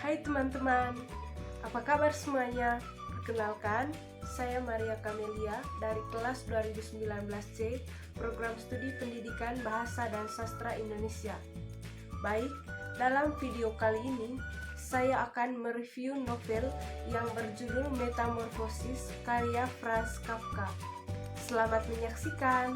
Hai teman-teman, apa kabar semuanya? Perkenalkan, saya Maria Camelia dari kelas 2019C, Program Studi Pendidikan Bahasa dan Sastra Indonesia. Baik, dalam video kali ini, saya akan mereview novel yang berjudul Metamorfosis karya Franz Kafka. Selamat menyaksikan!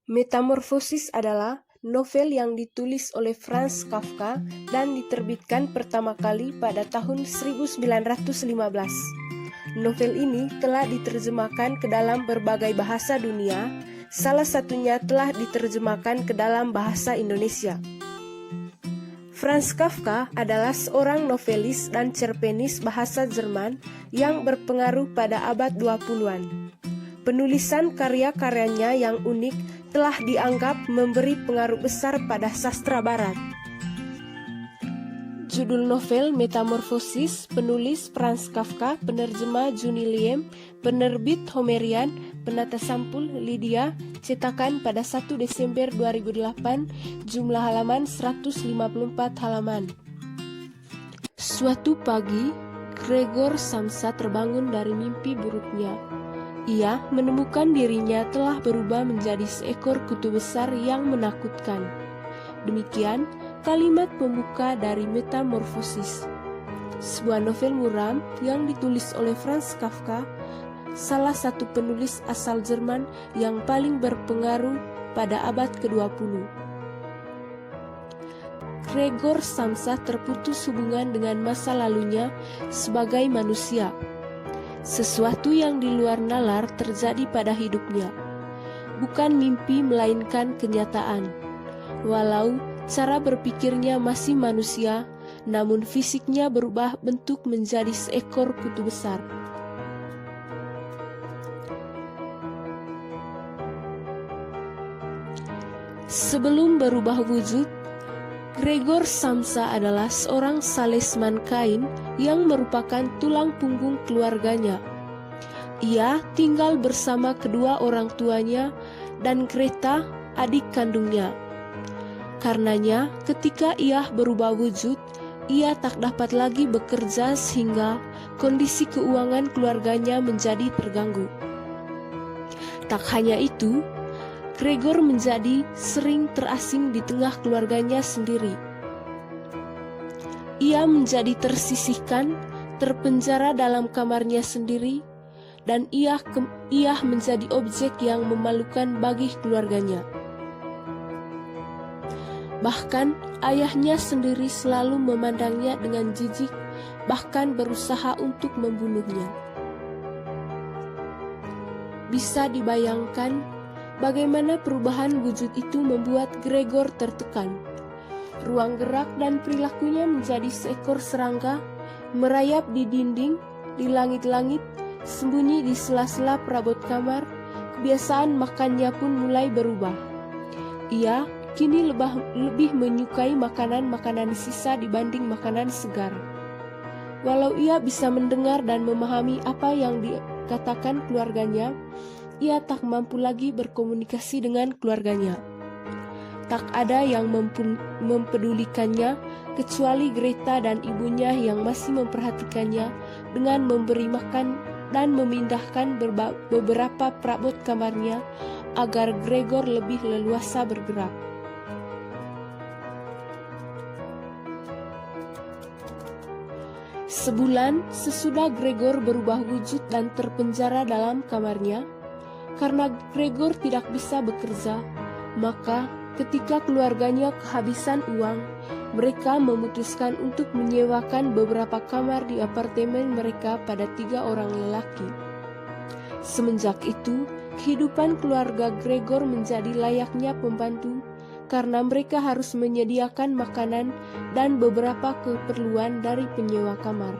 Metamorfosis adalah novel yang ditulis oleh Franz Kafka dan diterbitkan pertama kali pada tahun 1915. Novel ini telah diterjemahkan ke dalam berbagai bahasa dunia, salah satunya telah diterjemahkan ke dalam bahasa Indonesia. Franz Kafka adalah seorang novelis dan cerpenis bahasa Jerman yang berpengaruh pada abad 20-an. Penulisan karya-karyanya yang unik telah dianggap memberi pengaruh besar pada sastra barat. Judul novel Metamorfosis, penulis Franz Kafka, penerjemah Juni Liem, penerbit Homerian, penata sampul Lydia, cetakan pada 1 Desember 2008, jumlah halaman 154 halaman. Suatu pagi, Gregor Samsa terbangun dari mimpi buruknya. Ia menemukan dirinya telah berubah menjadi seekor kutu besar yang menakutkan. Demikian kalimat pembuka dari Metamorfosis, sebuah novel muram yang ditulis oleh Franz Kafka, salah satu penulis asal Jerman yang paling berpengaruh pada abad ke-20. Gregor Samsa terputus hubungan dengan masa lalunya sebagai manusia. Sesuatu yang di luar nalar terjadi pada hidupnya. Bukan mimpi melainkan kenyataan. Walau cara berpikirnya masih manusia, namun fisiknya berubah bentuk menjadi seekor kutu besar. Sebelum berubah wujud, Gregor Samsa adalah seorang salesman kain yang merupakan tulang punggung keluarganya. Ia tinggal bersama kedua orang tuanya dan Greta, adik kandungnya. Karenanya, ketika ia berubah wujud, ia tak dapat lagi bekerja sehingga kondisi keuangan keluarganya menjadi terganggu. Tak hanya itu, Gregor menjadi sering terasing di tengah keluarganya sendiri. Ia menjadi tersisihkan, terpenjara dalam kamarnya sendiri, dan ia menjadi objek yang memalukan bagi keluarganya. Bahkan ayahnya sendiri selalu memandangnya dengan jijik, bahkan berusaha untuk membunuhnya. Bisa dibayangkan bagaimana perubahan wujud itu membuat Gregor tertekan. Ruang gerak dan perilakunya menjadi seekor serangga, merayap di dinding, di langit-langit, sembunyi di sela-sela perabot kamar. Kebiasaan makannya pun mulai berubah. Ia kini lebih menyukai makanan-makanan sisa dibanding makanan segar. Walau ia bisa mendengar dan memahami apa yang dikatakan keluarganya, ia tak mampu lagi berkomunikasi dengan keluarganya. Tak ada yang mempedulikannya kecuali Greta dan ibunya yang masih memperhatikannya dengan memberi makan dan memindahkan beberapa perabot kamarnya agar Gregor lebih leluasa bergerak. Sebulan sesudah Gregor berubah wujud dan terpenjara dalam kamarnya, karena Gregor tidak bisa bekerja, maka ketika keluarganya kehabisan uang, mereka memutuskan untuk menyewakan beberapa kamar di apartemen mereka pada 3 orang lelaki. Semenjak itu, kehidupan keluarga Gregor menjadi layaknya pembantu, karena mereka harus menyediakan makanan dan beberapa keperluan dari penyewa kamar.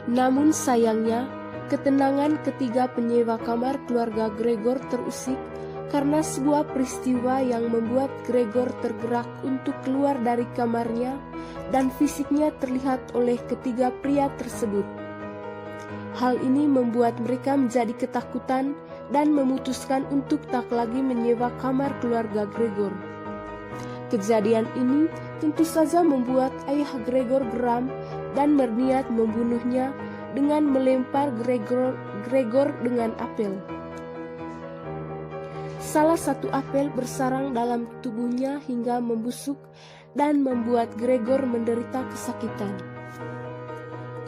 Namun sayangnya, ketenangan ketiga penyewa kamar keluarga Gregor terusik karena sebuah peristiwa yang membuat Gregor tergerak untuk keluar dari kamarnya dan fisiknya terlihat oleh ketiga pria tersebut. Hal ini membuat mereka menjadi ketakutan dan memutuskan untuk tak lagi menyewa kamar keluarga Gregor. Kejadian ini tentu saja membuat ayah Gregor geram dan berniat membunuhnya dengan melempar Gregor dengan apel. Salah satu apel bersarang dalam tubuhnya hingga membusuk dan membuat Gregor menderita kesakitan.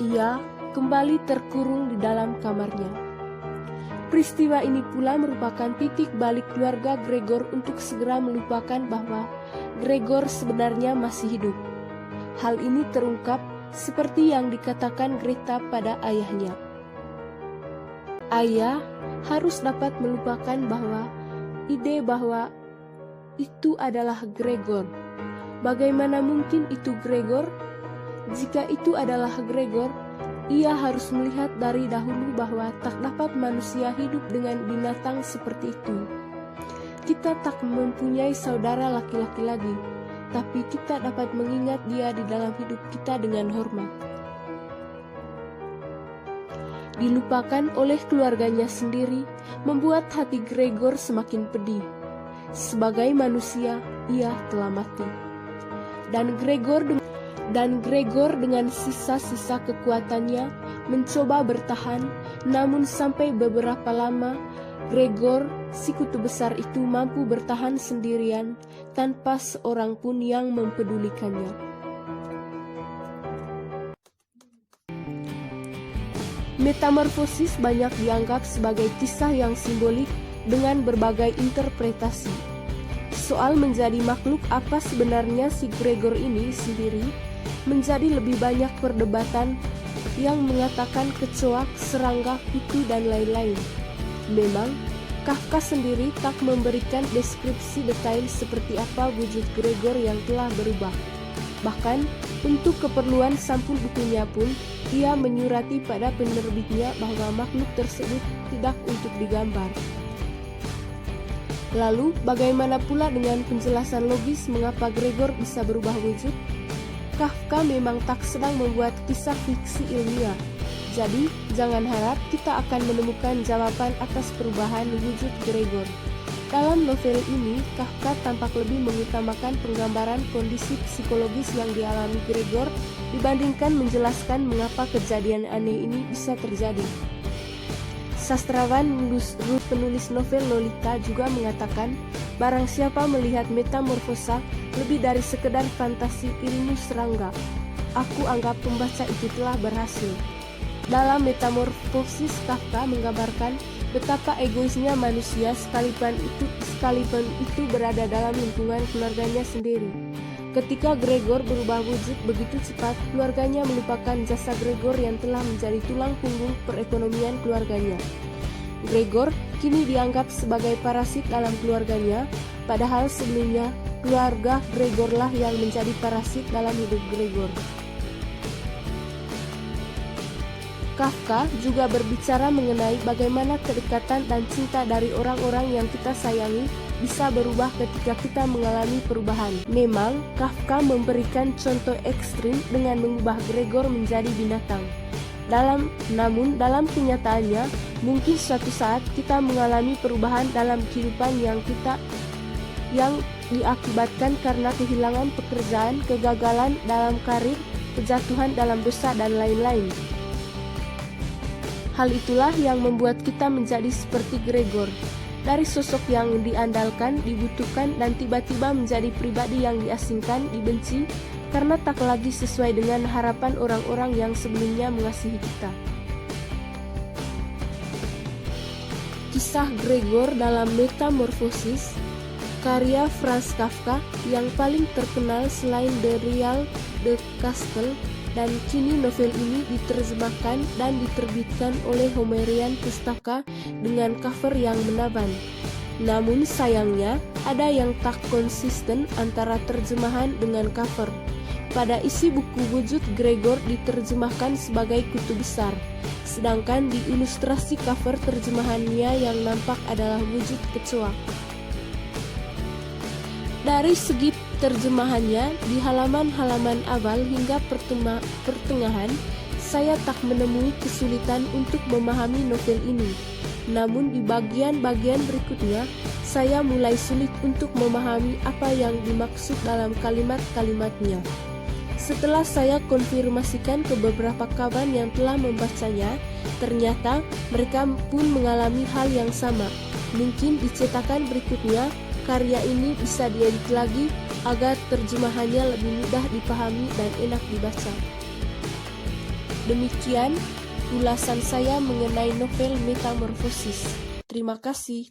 Ia kembali terkurung di dalam kamarnya. Peristiwa ini pula merupakan titik balik keluarga Gregor untuk segera melupakan bahwa Gregor sebenarnya masih hidup. Hal ini terungkap seperti yang dikatakan Greta pada ayahnya. Ayah harus dapat melupakan bahwa ide bahwa itu adalah Gregor. Bagaimana mungkin itu Gregor? Jika itu adalah Gregor, ia harus melihat dari dahulu bahwa tak dapat manusia hidup dengan binatang seperti itu. Kita tak mempunyai saudara laki-laki lagi, tapi kita dapat mengingat dia di dalam hidup kita dengan hormat. Dilupakan oleh keluarganya sendiri membuat hati Gregor semakin pedih. Sebagai manusia, ia telah mati. Dan Gregor dengan sisa-sisa kekuatannya mencoba bertahan, namun sampai beberapa lama Gregor, si kutu besar itu mampu bertahan sendirian tanpa seorang pun yang mempedulikannya. Metamorfosis banyak dianggap sebagai kisah yang simbolik dengan berbagai interpretasi. Soal menjadi makhluk apa sebenarnya si Gregor ini sendiri menjadi lebih banyak perdebatan yang mengatakan kecoak, serangga, kutu, dan lain-lain. Memang, Kafka sendiri tak memberikan deskripsi detail seperti apa wujud Gregor yang telah berubah. Bahkan, untuk keperluan sampul bukunya pun, ia menyurati pada penerbitnya bahwa makhluk tersebut tidak untuk digambar. Lalu, bagaimana pula dengan penjelasan logis mengapa Gregor bisa berubah wujud? Kafka memang tak sedang membuat kisah fiksi ilmiah. Jadi, jangan harap kita akan menemukan jawaban atas perubahan wujud Gregor. Dalam novel ini, Kafka tampak lebih mengutamakan penggambaran kondisi psikologis yang dialami Gregor dibandingkan menjelaskan mengapa kejadian aneh ini bisa terjadi. Sastrawan penulis novel Lolita juga mengatakan, barang siapa melihat metamorfosa lebih dari sekedar fantasi ilmu serangga, aku anggap pembaca itu telah berhasil. Dalam Metamorfosis, Kafka menggambarkan betapa egoisnya manusia sekalipun itu berada dalam lingkungan keluarganya sendiri. Ketika Gregor berubah wujud begitu cepat, keluarganya melupakan jasa Gregor yang telah menjadi tulang punggung perekonomian keluarganya. Gregor kini dianggap sebagai parasit dalam keluarganya, padahal sebelumnya keluarga Gregorlah yang menjadi parasit dalam hidup Gregor. Kafka juga berbicara mengenai bagaimana kedekatan dan cinta dari orang-orang yang kita sayangi bisa berubah ketika kita mengalami perubahan. Memang, Kafka memberikan contoh ekstrim dengan mengubah Gregor menjadi binatang. Namun dalam kenyataannya, mungkin suatu saat kita mengalami perubahan dalam kehidupan yang diakibatkan karena kehilangan pekerjaan, kegagalan dalam karir, kejatuhan dalam dosa, dan lain-lain. Hal itulah yang membuat kita menjadi seperti Gregor. Dari sosok yang diandalkan, dibutuhkan, dan tiba-tiba menjadi pribadi yang diasingkan, dibenci, karena tak lagi sesuai dengan harapan orang-orang yang sebelumnya mengasihi kita. Kisah Gregor dalam Metamorfosis, karya Franz Kafka yang paling terkenal selain The Real The Castle, dan kini novel ini diterjemahkan dan diterbitkan oleh Homerian Pustaka dengan cover yang menawan. Namun sayangnya, ada yang tak konsisten antara terjemahan dengan cover. Pada isi buku wujud Gregor diterjemahkan sebagai kutu besar, sedangkan di ilustrasi cover terjemahannya yang nampak adalah wujud kecoa. Dari segi terjemahannya di halaman-halaman awal hingga pertengahan, saya tak menemui kesulitan untuk memahami novel ini. Namun di bagian-bagian berikutnya, saya mulai sulit untuk memahami apa yang dimaksud dalam kalimat-kalimatnya. Setelah saya konfirmasikan ke beberapa kawan yang telah membacanya, ternyata mereka pun mengalami hal yang sama. Mungkin di cetakan berikutnya, karya ini bisa diedit lagi agar terjemahannya lebih mudah dipahami dan enak dibaca. Demikian ulasan saya mengenai novel Metamorfosis. Terima kasih.